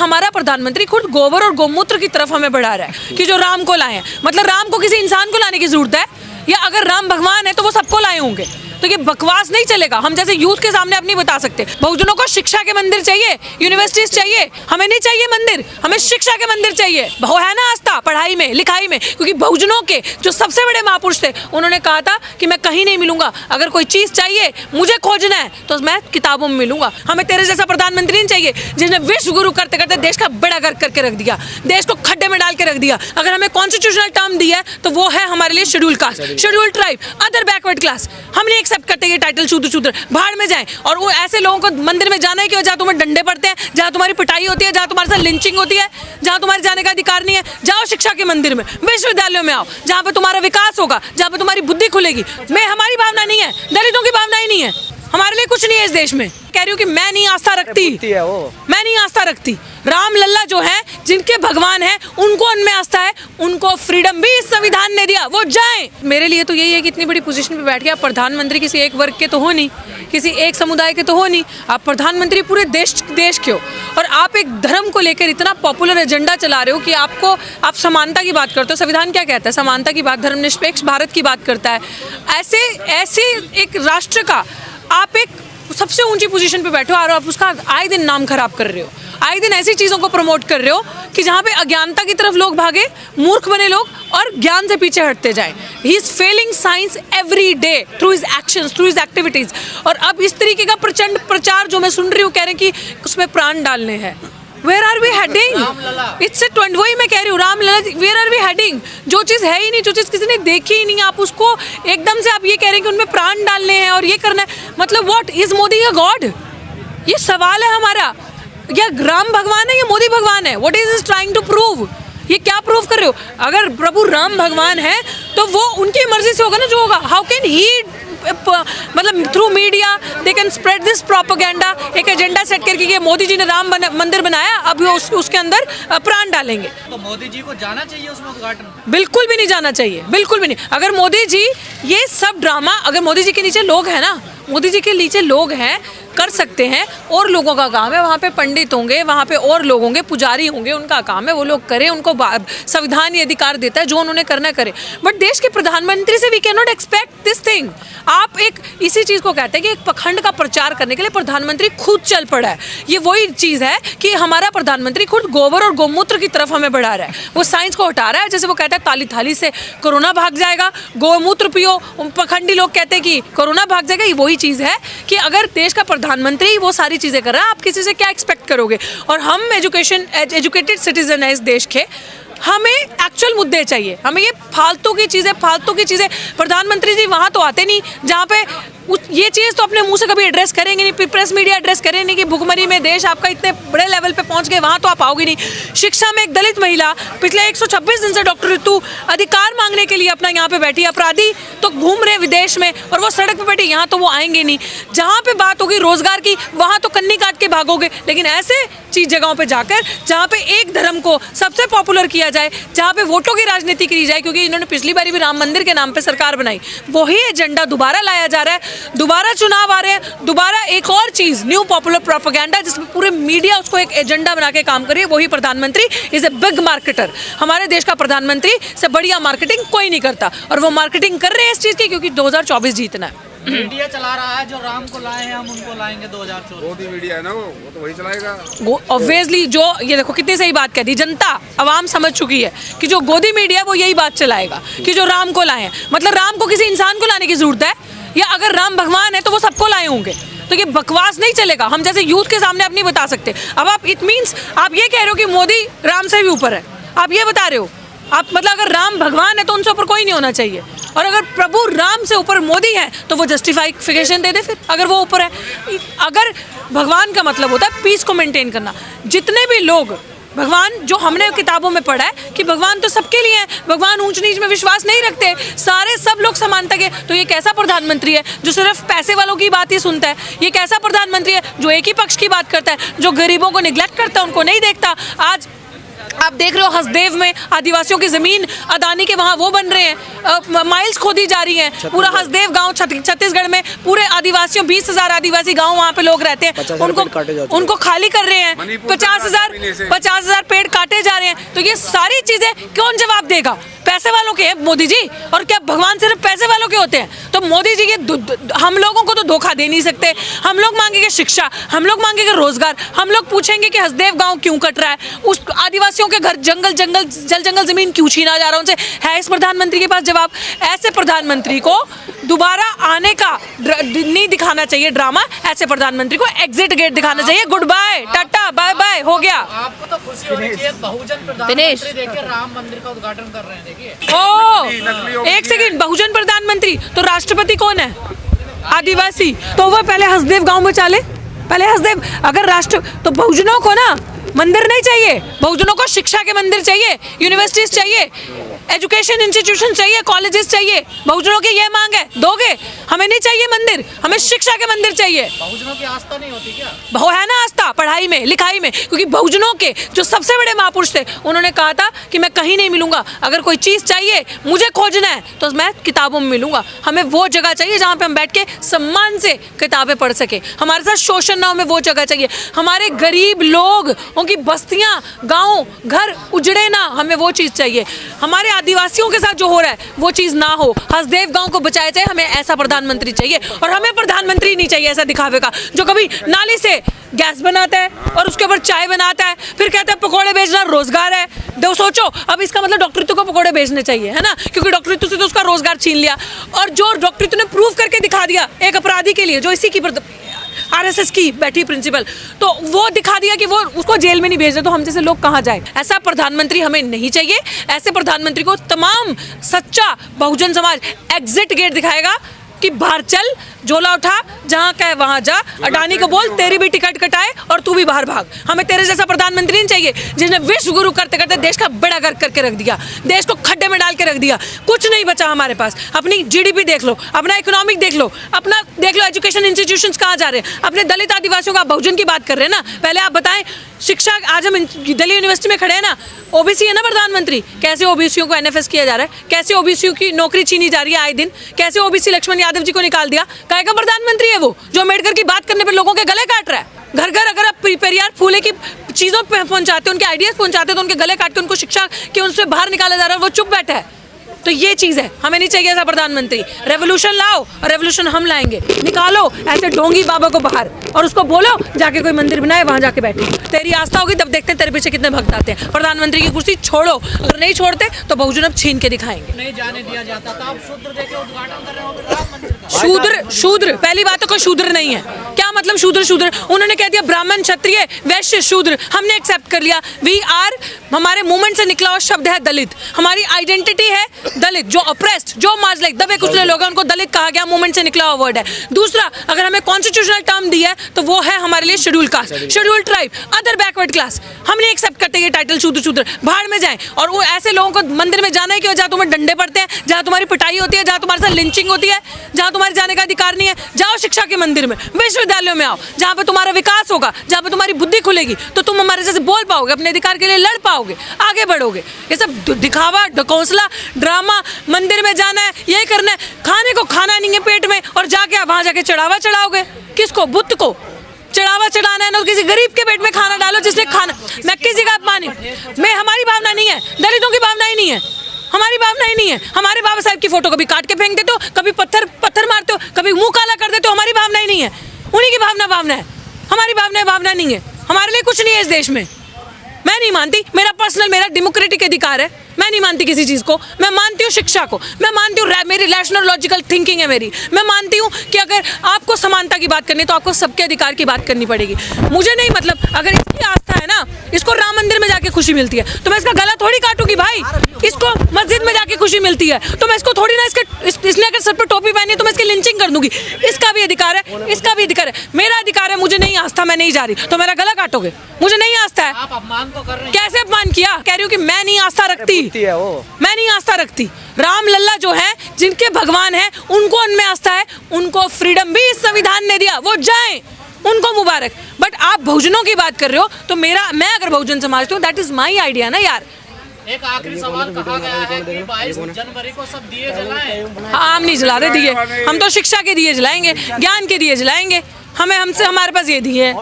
हमारा प्रधानमंत्री खुद गोबर और गोमूत्र की तरफ हमें बढ़ा रहा है कि जो राम को लाए हैं। मतलब राम को किसी इंसान को लाने की जरूरत है, या अगर राम भगवान है तो वो सबको लाए होंगे। तो ये बकवास नहीं चलेगा। हम जैसे यूथ के सामने अब नहीं बता सकते। बहुजनों को शिक्षा के मंदिर चाहिए, यूनिवर्सिटीज चाहिए, हमें नहीं चाहिए मंदिर, हमें शिक्षा के मंदिर चाहिए। वो है ना आस्था पढ़ाई में लिखाई में, क्योंकि बहुजनों के जो सबसे बड़े महापुरुष थे उन्होंने कहा था कि मैं कहीं नहीं मिलूंगा, अगर कोई चीज चाहिए मुझे खोजना है तो मैं किताबों में मिलूंगा। हमें तेरे जैसा प्रधानमंत्री नहीं चाहिए जिसने विश्व गुरु करते करते देश का बेड़ा गर्क करके रख दिया, देश को खड्डे में डाल के रख दिया। अगर हमें कॉन्स्टिट्यूशनल टर्म दिया है तो वो है हमारे लिए schedule caste, schedule tribe, other backward class. हम नहीं एक्सेप्ट करते ये टाइटल शूद्र शूद्र भाड़ में जाएं। और वो ऐसे लोगों को मंदिर में जाना है कि जहाँ तुम्हें डंडे पड़ते हैं, जहाँ तुम्हारी पिटाई होती है, जहाँ तुम्हारे साथ लिंचिंग होती है, जहाँ तुम्हारे जाने का अधिकार नहीं है। जाओ शिक्षा के मंदिर में, विश्वविद्यालयों में आओ, जहाँ पे तुम्हारा विकास होगा, जहाँ पे तुम्हारी बुद्धि खुलेगी। मैं हमारी भावना नहीं है, दलितों की भावना ही नहीं है, हमारे लिए कुछ नहीं है इस देश में। कह रही हूँ कि मैं नहीं आस्था रखती, मैं नहीं आस्था रखती। राम लल्ला जो है, जिनके भगवान है, उनको उनमें आस्था है, उनको फ्रीडम भी इस संविधान ने दिया, वो जाएं। मेरे लिए तो यही है कि इतनी बड़ी पोजीशन पे बैठ के आप प्रधानमंत्री किसी एक वर्ग के तो हो नहीं, किसी एक समुदाय के तो हो नहीं, आप प्रधानमंत्री पूरे देश के हो। और आप एक धर्म को लेकर इतना पॉपुलर एजेंडा चला रहे हो कि आप समानता की बात करते हो। संविधान क्या कहता है? समानता की बात, धर्मनिरपेक्ष भारत की बात करता है। ऐसे एक राष्ट्र का आप एक सबसे ऊंची पोजीशन पे बैठो और आप उसका आए दिन नाम खराब कर रहे हो, आए दिन ऐसी चीज़ों को प्रमोट कर रहे हो कि जहाँ पे अज्ञानता की तरफ लोग भागे, मूर्ख बने लोग और ज्ञान से पीछे हटते जाएं। He is failing science every day through his actions, through his activities. और अब इस तरीके का प्रचंड प्रचार जो मैं सुन रही हूँ, कह रहे हैं कि उसमें प्राण डालने हैं। Where are we heading? It's a ट्वेंट, वही मैं कह रही हूँ, Ram Lalla, where are we heading? जो चीज़ है ही नहीं, जो चीज़ किसी ने देखी ही नहीं, आप उसको एकदम से आप ये कह रहे हैं कि उनमें प्राण डालने हैं और ये करना है। मतलब what is Modi a God? ये सवाल है हमारा। या राम भगवान है या मोदी भगवान है? What is trying to prove? ये क्या प्रूव कर रहे हो? अगर प्रभु राम भगवान है तो वो उनकी मर्जी से होगा ना जो होगा। हाउ कैन ही मतलब through media they can spread this propaganda, एक एजेंडा सेट करके कि मोदी जी ने राम मंदिर बनाया, अब उसके अंदर प्राण डालेंगे। तो मोदी जी को जाना चाहिए उसमें उद्घाटन? बिल्कुल भी नहीं जाना चाहिए, बिल्कुल भी नहीं। अगर मोदी जी ये सब ड्रामा, अगर मोदी जी के नीचे लोग हैं ना, मोदी जी के नीचे लोग हैं, कर सकते हैं, और लोगों का काम है, वहाँ पे पंडित होंगे, वहाँ पे और लोग होंगे, पुजारी होंगे, उनका काम है वो लोग करें, उनको संविधान ये अधिकार देता है जो उन्होंने करना करे। बट देश के प्रधानमंत्री से we can not expect this thing. आप एक इसी चीज़ को कहते हैं कि एक पखंड का प्रचार करने के लिए प्रधानमंत्री खुद चल पड़ा है। ये वही चीज़ है कि हमारा प्रधानमंत्री खुद गोबर और गोमूत्र की तरफ हमें बढ़ा रहा है, वो साइंस को हटा रहा है। जैसे वो कहता है काली थाली से कोरोना भाग जाएगा, गोमूत्र पियो, पखंडी लोग कहते हैं कि कोरोना भाग जाएगा। ये वही चीज़ है कि अगर देश का प्रधानमंत्री वो सारी चीज़ें कर रहा है, आप किसी से क्या एक्सपेक्ट करोगे? और हम एजुकेटेड सिटीजन है इस देश के, हमें एक्चुअल मुद्दे चाहिए, हमें ये फालतू की चीज़ें प्रधानमंत्री जी वहाँ तो आते नहीं जहाँ पे ये चीज़ तो अपने मुंह से कभी एड्रेस करेंगे नहीं, प्रेस मीडिया एड्रेस करेंगे नहीं कि भुखमरी में देश आपका इतने बड़े लेवल पे पहुंच गए, वहाँ तो आप आओगे नहीं। शिक्षा में एक दलित महिला पिछले 126 दिन से डॉक्टर ऋतु अधिकार मांगने के लिए अपना यहाँ पे बैठी, अपराधी तो घूम रहे विदेश में और वो सड़क पे बैठी, यहाँ तो वो आएंगे नहीं। जहाँ पे बात होगी रोजगार की, वहाँ तो कन्नी काट के भागोगे। लेकिन ऐसे चीज जगहों पे जाकर जहाँ पे एक धर्म को सबसे पॉपुलर किया जाए, जहाँ पे वोटों की राजनीति की जाए, क्योंकि इन्होंने पिछली बार भी राम मंदिर के नाम पे सरकार बनाई, वही एजेंडा दोबारा लाया जा रहा है, दोबारा चुनाव आ रहे हैं, दोबारा एक और चीज न्यू पॉपुलर प्रोपेगेंडा जिसमें पूरे मीडिया उसको एक एजेंडा बना के काम कर रही है। वही प्रधानमंत्री इज ए बिग मार्केटर। हमारे देश का प्रधानमंत्री से बढ़िया मार्केटिंग कोई नहीं करता, और वो मार्केटिंग कर रहे हैं इस चीज की क्योंकि 2024 जीतना है। मीडिया चला रहा है जो राम को लाए हैं हम उनको लाएंगे 2024। मोदी मीडिया है ना, वो तो वही चलाएगा। ऑब्वियसली जो ये देखो कितनी सही बात कह दी, जनता आवाम समझ चुकी है कि जो गोदी मीडिया वो यही बात चलाएगा कि जो राम को लाए हैं। मतलब राम को किसी इंसान को लाने की जरूरत है, या अगर राम भगवान है तो वो सबको लाए होंगे। तो ये बकवास नहीं चलेगा। हम जैसे यूथ के सामने आप नहीं बता सकते। अब आप इट मीन्स आप ये कह रहे हो कि मोदी राम से भी ऊपर है, आप ये बता रहे हो। आप मतलब अगर राम भगवान है तो उनसे ऊपर कोई नहीं होना चाहिए, और अगर प्रभु राम से ऊपर मोदी है तो वो जस्टिफिकेशन दे दे फिर, अगर वो ऊपर है। अगर भगवान का मतलब होता है पीस को मेंटेन करना। जितने भी लोग भगवान जो हमने किताबों में पढ़ा है कि भगवान तो सबके लिए है, भगवान ऊंच नीच में विश्वास नहीं रखते, सारे सब लोग समानता के। तो ये कैसा प्रधानमंत्री है जो सिर्फ पैसे वालों की बात ही सुनता है? ये कैसा प्रधानमंत्री है जो एक ही पक्ष की बात करता है, जो गरीबों को निग्लेक्ट करता है, उनको नहीं देखता? आज आप देख रहे हो हसदेव में आदिवासियों की जमीन अदानी के वहाँ वो बन रहे हैं, माइल्स खोदी जा रही हैं। पूरा हसदेव गांव छत्तीसगढ़ में पूरे आदिवासियों 20,000 आदिवासी गांव वहाँ पे लोग रहते हैं, उनको खाली कर रहे हैं। 50,000 पेड़ काटे जा रहे हैं। तो ये सारी चीजें कौन जवाब देगा? पैसे वालों के हैं मोदी जी, और क्या भगवान सिर्फ पैसे वालों के होते हैं? तो मोदी जी ये हम लोगों को तो धोखा दे नहीं सकते। हम लोग मांगेंगे शिक्षा, हम लोग मांगेंगे रोजगार, हम लोग पूछेंगे कि हसदेव गांव क्यों कट रहा है, उस आदिवासियों के घर जल जंगल जमीन क्यों छीना जा रहा है उनसे। है इस प्रधानमंत्री के पास जवाब? ऐसे प्रधानमंत्री को दोबारा आने का नहीं दिखाना चाहिए ड्रामा। ऐसे प्रधानमंत्री को एग्जिट गेट दिखाना चाहिए। Good bye, tata, bye bye, हो गया। आपको तो खुशी होनी चाहिए, बहुजन प्रधानमंत्री देखिए राम मंदिर का उद्घाटन कर रहे हैं। देखिए ओ एक सेकंड, बहुजन प्रधानमंत्री तो राष्ट्रपति कौन है? आदिवासी। तो वह पहले हसदेव गांव में चले, पहले हसदेव। अगर राष्ट्र तो बहुजनों को ना मंदिर नहीं चाहिए, बहुजनों को शिक्षा के मंदिर चाहिए, यूनिवर्सिटीज चाहिए, एजुकेशन इंस्टीट्यूशन चाहिए, कॉलेजेस चाहिए। बहुजनों की ये मांग है, दोगे? हमें नहीं चाहिए मंदिर, हमें शिक्षा के मंदिर चाहिए। बहुजनों की आस्था नहीं होती क्या? बहु है ना आस्था पढ़ाई में, लिखाई में, क्योंकि बहुजनों के जो सबसे बड़े महापुरुष थे उन्होंने कहा था कि मैं कहीं नहीं मिलूंगा, अगर कोई चीज़ चाहिए मुझे खोजना है तो मैं किताबों में मिलूंगा। हमें वो जगह चाहिए जहाँ पे हम बैठ के सम्मान से किताबें पढ़ सके, हमारे साथ शोषण ना हो, हमें वो जगह चाहिए। हमारे गरीब लोग की बस्तियां, गांव, घर उजड़े ना, हमें वो चीज़ चाहिए। हमारे आदिवासियों के साथ जो हो रहा है वो चीज़ ना हो। हसदेव गांव को बचाया जाए, हमें ऐसा प्रधानमंत्री चाहिए। और हमें प्रधानमंत्री नहीं चाहिए ऐसा दिखावे का, जो कभी नाली से गैस बनाता है और उसके ऊपर चाय बनाता है, फिर कहता है पकोड़े बेचना रोजगार है। दो सोचो, अब इसका मतलब डॉक्टरी को पकोड़े बेचने चाहिए, है ना? क्योंकि डॉक्टरी से तो उसका रोजगार छीन लिया। और जो डॉक्टरी ने प्रूव करके दिखा दिया एक अपराधी के लिए, जो इसी की RSS की बैठी प्रिंसिपल, तो वो दिखा दिया कि वो उसको जेल में नहीं भेज रहे, तो हम जैसे लोग कहाँ जाए? ऐसा प्रधानमंत्री हमें नहीं चाहिए। ऐसे प्रधानमंत्री को तमाम सच्चा बहुजन समाज एग्जिट गेट दिखाएगा कि बाहर चल, झोला उठा, जहाँ कहे वहाँ जा, अडानी को बोल तेरी भी टिकट कटाए और तू भी बाहर भाग। हमें तेरे जैसा प्रधानमंत्री नहीं चाहिए जिसने विश्व गुरु करते करते देश का बेड़ा गर्क करके रख दिया, देश को खड्डे में डाल के रख दिया। कुछ नहीं बचा हमारे पास। अपनी GDP देख लो, अपना इकोनॉमिक देख लो, अपना देख लो एजुकेशन इंस्टीट्यूशंस कहाँ जा रहे हैं। अपने दलित आदिवासियों का, बहुजन की बात कर रहे हैं ना, पहले आप बताएं। शिक्षा, आज हम दिल्ली यूनिवर्सिटी में खड़े हैं ना, OBC है ना प्रधानमंत्री, कैसे OBCयों को NFS किया जा रहा है, कैसे OBCयों की नौकरी छीनी जा रही है आए दिन, कैसे OBC लक्ष्मण यादव जी को निकाल दिया। काहे का प्रधानमंत्री है वो, जो अम्बेडकर की बात करने पर लोगों के गले काट रहा है। घर घर अगर आप पेरियार फूले की चीज़ों पहुंचाते हो, उनके आइडियाज पहुंचाते हो, तो उनके गले काट के उनको शिक्षा के उनसे बाहर निकाला जा रहा है, वो चुप बैठा है। तो ये चीज़ है, हमें नहीं चाहिए ऐसा प्रधानमंत्री। रेवोल्यूशन लाओ, और रेवोल्यूशन हम लाएंगे। निकालो ऐसे ढोंगी बाबा को बाहर और उसको बोलो जाके कोई मंदिर बनाए, वहाँ जाके बैठे। तेरी आस्था होगी तब देखते हैं तेरे पीछे कितने भक्त आते हैं। प्रधानमंत्री की कुर्सी छोड़ो, अगर नहीं छोड़ते तो बहुजन अब छीन के दिखाएंगे। नहीं जाने दिया जाता था, आप शूद्र देके उद्घाटन कर रहे हो राम मंदिर का। शूद्र पहली बात तो कोई शूद्र नहीं है। क्या मतलब शूद्र? उन्होंने कह दिया ब्राह्मण, क्षत्रिय, वैश्य, शूद्र, हमने एक्सेप्ट कर लिया। वी आर, हमारे मूवमेंट से निकला हुआ शब्द है दलित, हमारी आइडेंटिटी है दलित। जो अप्रेस्ड, जो मार्जिनलाइज्ड, दबे कुचले लोग हैं, उनको दलित कहा गया, मूवमेंट से निकला हुआ वर्ड है। दूसरा, अगर हमें कॉन्स्टिट्यूशनल टर्म दिया है तो वो है हमारे लिए schedule caste, schedule tribe, other backward class. हम नहीं एक्सेप्ट करते ये टाइटल शूद्र। बाहर में जाएं। और वो ऐसे लोगों को मंदिर में जाना है क्यों? जहाँ तुम्हें डंडे पड़ते हैं, जहाँ तुम्हारी पिटाई होती है, जहाँ तुम्हारे साथ लिंचिंग होती है, जहाँ तुम्हारे जाने का अधिकार नहीं है। जाओ शिक्षा के मंदिर में, विश्वविद्यालयों में आओ, जहाँ पे तुम्हारा विकास होगा, जहाँ पे तुम्हारी बुद्धि खुलेगी, तो तुम हमारे जैसे बोल पाओगे, अपने अधिकार के लिए लड़ पाओगे, आगे बढ़ोगे। ये सब दिखावा, ढकोसला, ड्रामा, मंदिर में जाना है, यही करना है, खाने को खाना नहीं है पेट में, और जाके वहां जाके चढ़ावा चढ़ाओगे। किसको? बुद्ध को चढ़ावा चढ़ाना है ना, किसी गरीब के पेट में खाना डालो जिसने खाना। मैं किसी का अपमान मैं, हमारी भावना नहीं है, दलितों की भावना ही नहीं है, हमारी भावना ही नहीं है। हमारे बाबा साहब की फोटो कभी काट के फेंक देते हो, कभी पत्थर मारते हो, कभी मुंह काला कर देते हो। हमारी भावना ही नहीं है, उन्हीं की भावना है। हमारी भावना नहीं है। हमारे लिए कुछ नहीं है इस देश में। मैं नहीं मानती, मेरा पर्सनल, मेरा डेमोक्रेटिक अधिकार है, मैं नहीं मानती किसी चीज़ को। मैं मानती हूँ शिक्षा को, मैं मानती हूँ, मेरी रैशनल लॉजिकल थिंकिंग है मेरी। मैं मानती हूँ कि अगर आपको समानता की बात करनी है तो आपको सबके अधिकार की बात करनी पड़ेगी। मुझे नहीं मतलब, अगर इसकी आस्था है ना, इसको राम मंदिर में जाके खुशी मिलती है, तो मैं इसका गला थोड़ी काटूंगी भाई। इसको मस्जिद में जाके खुशी मिलती है, तो मैं इसको थोड़ी ना, इसने अगर सर पर टोपी पहनी है तो मैं इसकी लिंचिंग कर दूंगी। इसका भी अधिकार है, इसका भी अधिकार है, मेरा अधिकार है। मुझे नहीं आस्था, मैं नहीं जा रही, तो मेरा गला काटोगे? मुझे नहीं आस्था है। आप अपमान तो कर रहे हैं। कैसे अपमान किया? कह रही हूँ कि मैं नहीं आस्था रखती, मैं नहीं आस्था रखती। राम लल्ला जो है, जिनके भगवान है, उनको उनमें आस्था है, उनको फ्रीडम भी इस संविधान ने दिया। वो जाएं, उनको मुबारक। बट आप बहुजनों की बात कर रहे हो, तो मैं अगर बहुजन समझती हूँ, दैट इज माई आइडिया ना यार। एक आखिरी सवाल कहा गया है कि 22 जनवरी को सब दिए जलाएं। हाँ, हम नहीं जलाते दिए, हम तो शिक्षा के दिए जलाएंगे, ज्ञान के दिए जलाएंगे, हमारे पास ये दिए है।